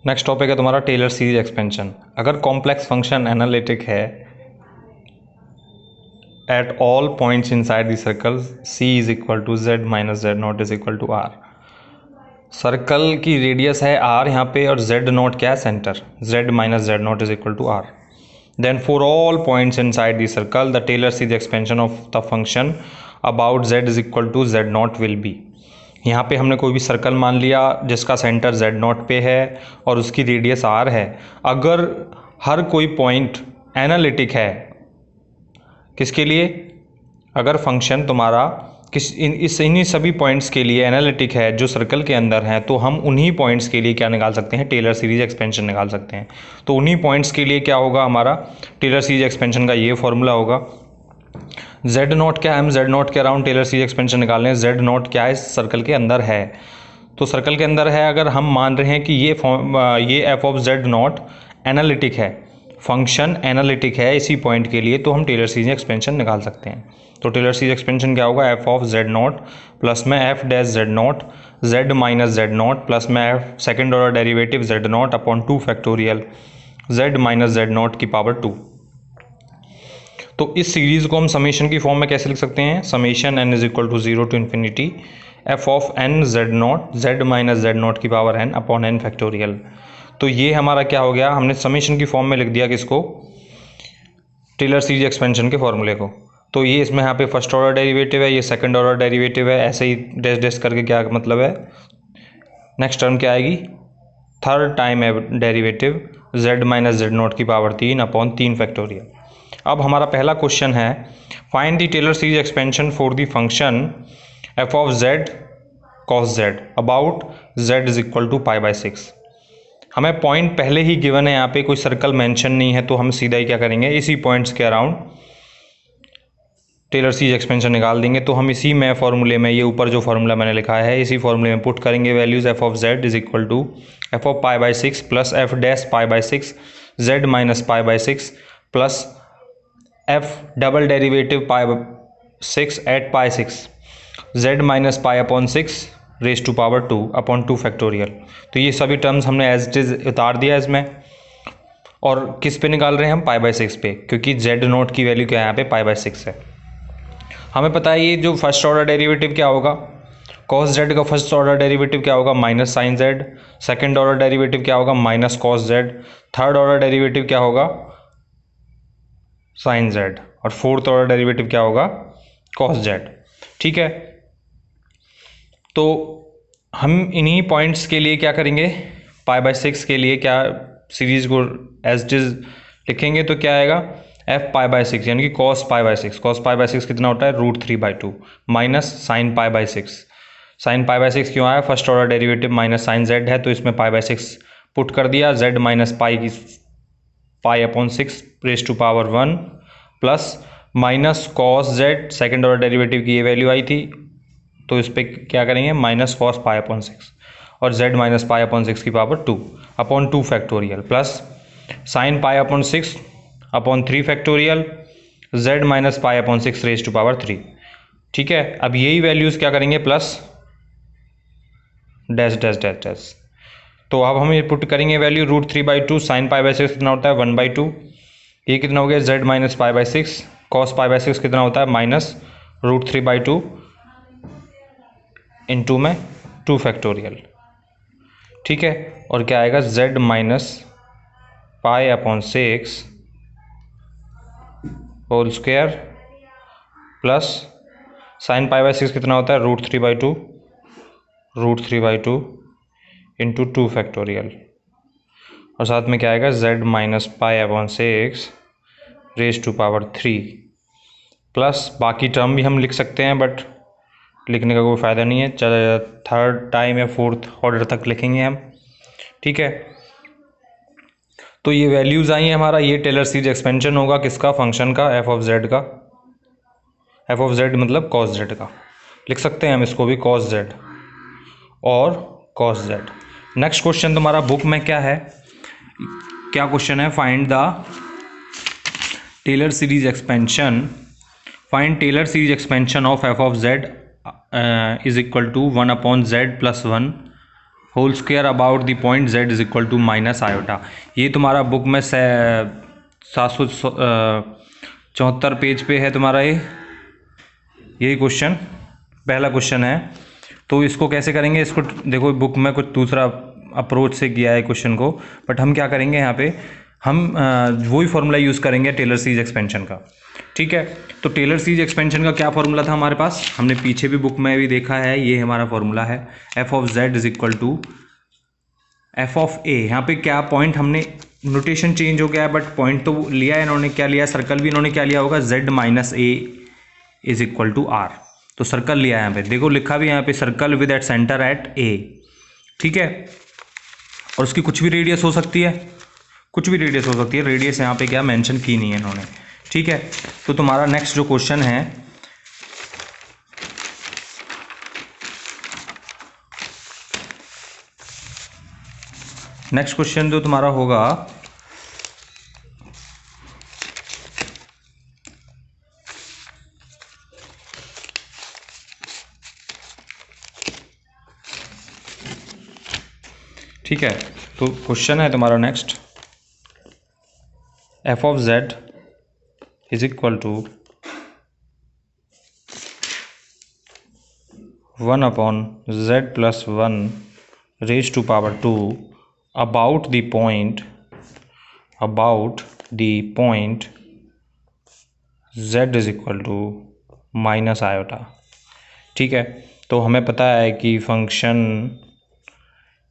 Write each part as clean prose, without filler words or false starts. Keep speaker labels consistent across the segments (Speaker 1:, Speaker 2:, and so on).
Speaker 1: Next topic है तुम्हारा Taylor series expansion. अगर कॉम्प्लेक्स फंक्शन एनालिटिक है at all points inside the circle C is equal to Z minus Z naught is equal to R. Circle की radius है R यहाँ पे और Z naught क्या है centre, Z minus Z naught is equal to R. Then for all points inside the circle the Taylor series expansion of the function about Z is equal to Z not will be. यहाँ पे हमने कोई भी circle मान लिया जिसका centre Z not पे है और उसकी रेडियस आर है। अगर हर कोई पॉइंट एनालिटिक है किसके लिए, अगर फंक्शन तुम्हारा इन्हीं सभी पॉइंट्स के लिए एनालिटिक है जो सर्कल के अंदर हैं, तो हम उन्हीं पॉइंट्स के लिए क्या निकाल सकते हैं, टेलर सीरीज एक्सपेंशन निकाल सकते हैं। तो उन्हीं पॉइंट्स के लिए क्या होगा, हमारा टेलर सीरीज एक्सपेंशन का ये फॉर्मूला होगा। जेड नॉट क्या है, हम जेड नॉट के अराउंड टेलर सीरीज एक्सपेंशन निकाल रहे हैं। जेड नॉट क्या है, सर्कल के अंदर है, तो सर्कल के अंदर है। अगर हम मान रहे हैं कि ये F of Z not analytic है, फंक्शन एनालिटिक है इसी पॉइंट के लिए, तो हम टेलर सीरीज एक्सपेंशन निकाल सकते हैं। तो टेलर सीरीज एक्सपेंशन क्या होगा, F of Z naught plus में F dash Z naught Z minus Z naught plus में F second order derivative Z naught upon 2 factorial Z minus Z naught की power 2। तो इस सीरीज को हम summation की फॉर्म में कैसे लिख सकते हैं, summation N is equal to 0 to infinity F of N Z naught Z minus Z naught की power N upon N factorial. तो ये हमारा क्या हो गया, हमने समेशन की फॉर्म में लिख दिया किसको, टेलर सीरीज एक्सपेंशन के फॉर्मूले को। तो ये इसमें यहाँ पे फर्स्ट ऑर्डर डेरिवेटिव है, ये सेकंड ऑर्डर डेरिवेटिव है, ऐसे ही डैश डैश करके क्या मतलब है, नेक्स्ट टर्म क्या आएगी, थर्ड टाइम है derivative Z minus Z naught की पावर 3 अपॉन 3 फैक्टोरियल। अब हमारा पहला क्वेश्चन है, find the Taylor series expansion for the function F of Z cos Z about Z is equal to pi by 6। हमें point पहले ही given है, यहाँ पे कोई सर्कल मेंशन नहीं है, तो हम सीधा ही क्या करेंगे, इसी पॉइंट्स के अराउंड टेलर सीरीज एक्सपेंशन निकाल देंगे। तो हम इसी में फॉर्मूले में, ये ऊपर जो फॉर्मूला मैंने लिखा है, इसी फॉर्मूले में पुट करेंगे values F of Z is equal to F of pi by 6 plus F dash pi by 6 Z minus pi by 6 plus F double derivative pi 6 at pi 6 Z minus pi upon 6 raise to power 2 upon 2 factorial. तो ये सभी terms हमने as it is उतार दिया इसमें, और किस पे निकाल रहे हैं हम, पाई बाई 6 पे, क्योंकि जेड नोट की वैल्यू क्या है यहाँ पे, पाई बाई 6 है। हमें पता है ये जो फर्स्ट ऑर्डर डेरिवेटिव क्या होगा, कॉस जेड का फर्स्ट ऑर्डर डेरिवेटिव क्या होगा, minus sine Z. Second order derivative क्या होगा, minus cos Z. Third order derivative क्या होगा, साइन जेड। और फोर्थ ऑर्डर डेरिवेटिव क्या होगा, कॉस जेड। ठीक है, तो हम इन्हीं पॉइंट्स के लिए क्या करेंगे, पाई बाई 6 के लिए क्या सीरीज को एज इट इज लिखेंगे, तो क्या आएगा, एफ पाई बाई 6 यानी कि cos pi by 6। Cos pi by 6 कितना होता है, √3/2 minus sine pi by 6। Sine pi by 6 क्यों आया, first order derivative minus sine Z है, तो इसमें पाई बाई 6 पुट कर दिया, जेड माइनस पाई की pi upon 6 raise to power 1 plus minus cos Z, second order derivative की ये वैल्यू आई थी, तो इस पर क्या करेंगे, माइनस कॉस पाई अपॉन 6 और जेड माइनस पाई अपॉन 6 की power 2 upon 2 factorial plus sine pi upon 6 upon 3 factorial Z minus pi upon 6 raise to power 3। ठीक है, अब यही वैल्यूज़ क्या करेंगे, plus dash dash dash dash. तो अब हम ये पुट करेंगे वैल्यू √3/2 साइन पाई बाई 6 कितना होता है, 1/2। ये कितना हो गया, Z minus pi by 6 cos pi by 6 कितना होता है, माइनस √3/2 इंटू में 2 फैक्टोरियल। ठीक है, और क्या आएगा, Z minus pi upon 6 whole square plus sine pi by 6 कितना होता है, √3/2 इंटू 2 फैक्टोरियल, और साथ में क्या आएगा, Z minus pi upon 6 raise to power 3 plus बाकी टर्म भी हम लिख सकते हैं, बट लिखने का कोई फ़ायदा नहीं है, ज़्यादा थर्ड टाइम या फोर्थ ऑर्डर तक लिखेंगे हम। ठीक है, तो ये वैल्यूज़ आई हैं हमारा, ये टेलर सीरीज एक्सपेंशन होगा किसका, फंक्शन का, एफ ऑफ जेड का। एफ ऑफ जेड मतलब कॉस जेड का, लिख सकते हैं हम इसको भी, कॉस जेड और कॉस जेड। नेक्स्ट क्वेश्चन तुम्हारा बुक में क्या है, क्या क्वेश्चन है, find the Taylor series expansion, find Taylor series expansion of F of Z is equal to 1 upon Z plus 1 whole square about the point z is equal to minus iota. ये तुम्हारा book में 774 page पे है तुम्हारा यही question, पहला question है। तो इसको कैसे करेंगे, इसको देखो बुक में कुछ दूसरा अप्रोच से किया है क्वेश्चन को, बट हम क्या करेंगे यहाँ पे, हम वही फॉर्मूला यूज़ करेंगे टेलर सीरीज एक्सपेंशन का। ठीक है, तो टेलर सीरीज एक्सपेंशन का क्या फॉर्मूला था हमारे पास, हमने पीछे भी बुक में भी देखा है, ये हमारा फॉर्मूला है F of Z is equal to F of A. यहाँ पे क्या पॉइंट, हमने नोटेशन चेंज हो गया है बट पॉइंट तो लिया है इन्होंने, क्या लिया, सर्कल भी इन्होंने क्या लिया होगा, Z minus A is equal to R. तो सर्कल लिया है यहाँ पे, देखो लिखा भी यहाँ पे circle with at centre at A. ठीक है, और उसकी कुछ भी रेडियस हो सकती है, कुछ भी रेडियस हो सकती है, रेडियस यहाँ पे क्या मेंशन की नहीं है इन्होंने। ठीक है, तो तुम्हारा नेक्स्ट जो क्वेश्चन है, नेक्स्ट क्वेश्चन जो तुम्हारा होगा, ठीक है, तो क्वेश्चन है तुम्हारा next, F of Z is equal to 1 upon Z plus 1 raise to power 2 about the point z is equal to minus iota. ठीक है, तो हमें पता है कि फंक्शन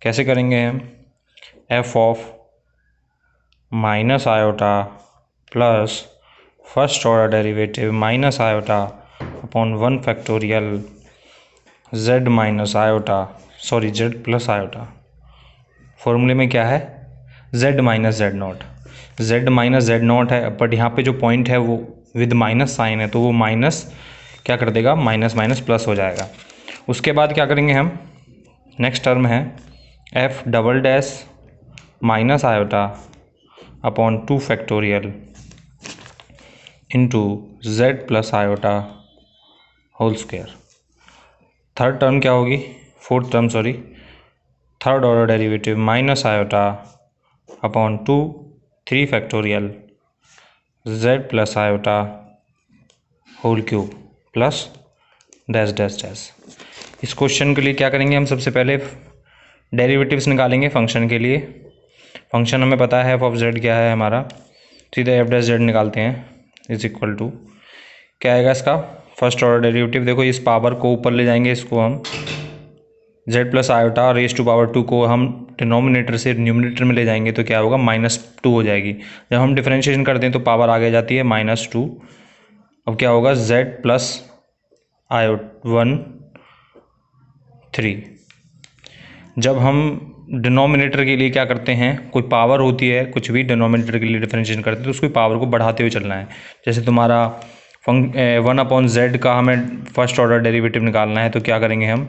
Speaker 1: कैसे करेंगे हम, F of minus iota plus first order derivative minus iota upon 1 factorial z minus iota, sorry z plus iota. फॉर्मूले में क्या है, z minus Z not, z minus Z not है, बट यहाँ पे जो पॉइंट है वो विद माइनस साइन है, तो वो माइनस क्या कर देगा, माइनस माइनस प्लस हो जाएगा। उसके बाद क्या करेंगे हम, नेक्स्ट टर्म है F double dash minus iota upon 2 factorial into Z plus iota whole square. Third term क्या होगी, fourth term sorry, third order derivative minus iota upon 3 factorial Z plus iota whole cube plus dash dash dash. इस question के लिए क्या करेंगे हम, सबसे पहले डेरिवेटिव्स निकालेंगे फंक्शन के लिए। फंक्शन हमें पता है एफ ऑफ जेड क्या है हमारा, सीधे एफ डैश जेड निकालते हैं, इज इक्वल टू क्या आएगा इसका फर्स्ट ऑर्डर डेरिवेटिव। देखो इस पावर को ऊपर ले जाएंगे, इसको हम z plus iota raise to power 2 को हम डिनोमिनेटर से न्यूमिनेटर में ले जाएंगे, तो क्या होगा -2 हो जाएगी। जब हम डिफरेंशिएशन करते हैं तो पावर आगे जाती है -2। अब क्या होगा, z प्लस आयो 1 3। जब हम डिनोमिनेटर के लिए क्या करते हैं, कोई पावर होती है, कुछ भी डिनोमिनेटर के लिए डिफरेंशिएशन करते हैं तो उसकी पावर को बढ़ाते हुए चलना है। जैसे तुम्हारा 1 अपॉन जेड का हमें फर्स्ट ऑर्डर डेरिवेटिव निकालना है, तो क्या करेंगे हम,